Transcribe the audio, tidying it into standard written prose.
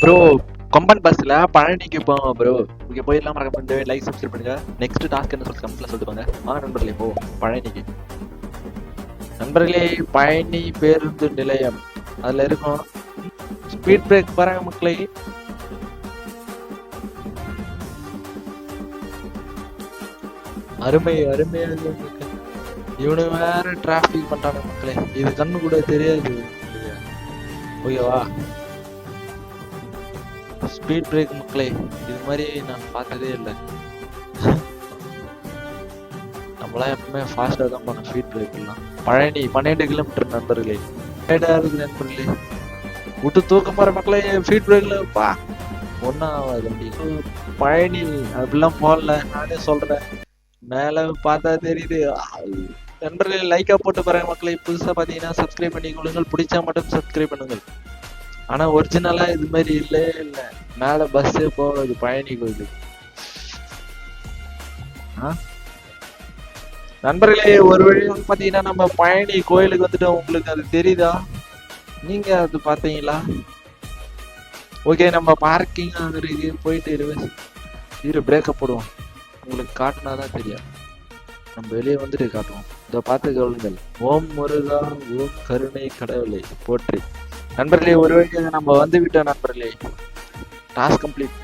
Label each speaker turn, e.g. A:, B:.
A: Bro கொம்பன் பஸ்ல பழனிக்கு போவோம் ப்ரோ. இங்க போயிடலாம். மறக்க பண்ணிட்டு லைக் சப்ஸ்கிரைப் பண்ணுங்க. நெக்ஸ்ட் டாஸ்க் என்ன சொல்லி கமெண்ட்ல சொல்லிட்டு வாங்க. நண்பர்களே போ பழனிக்கு. நண்பர்களே பழனி பேருந்து நிலையம் அதுல இருக்கும். ஸ்பீட் பிரேக் பாருங்க மக்களே. அருமை அருமையாக இவனு வேற டிராபிக் பண்றாங்க மக்களே. இது கண்ணு கூட தெரியாது. ஓகேவா? ஸ்பீட் பிரேக் மக்களே, இது மாதிரி நான் பார்த்ததே இல்லை. நம்மளாம் எப்பவுமே ஃபாஸ்டா தான் போனோம். ஸ்பீட் பிரேக் எல்லாம் பழனி 12 கிலோமீட்டர் நண்பர்களே. இருக்கு நண்பர்களே. விட்டு தூக்க போற மக்களே. ஸ்பீட் பிரேக்ல பா ஒன்னா பழனி அப்படிலாம் போடல. நானே சொல்றேன். மேல பார்த்தா தெரியுது. நண்பர்களே லைக்கா போட்டு பாருங்க மக்களை. புதுசா பாத்தீங்கன்னா சப்ஸ்கிரைப் பண்ணி கொள்ளுங்கள். பிடிச்சா மட்டும் சப்ஸ்கிரைப் பண்ணுங்கள். ஆனா ஒரிஜினலா இது மாதிரி இல்ல. மேல பஸ் போகுது பழனி கோயிலுக்கு. நண்பர்களே ஒரு வழி வந்து பாத்தீங்கன்னா நம்ம பழனி கோயிலுக்கு வந்துட்டோம். உங்களுக்கு அது தெரியுதா? நீங்க அது பாத்தீங்களா? ஓகே, நம்ம பார்க்கிங் இது போயிட்டு இரு பிரேக்கப் போடுவோம். உங்களுக்கு காட்டினாதான் தெரியும். நம்ம வெளியே வந்துட்டு காட்டுவோம். இதை பார்த்து கொள்ளுங்கள். ஓம் முருகா ஓம் கருணை கடவுளை போற்றி. நண்பர்களே ஒரு வழி நம்ம வந்து விட்டோம் நண்பர்களே. Task complete.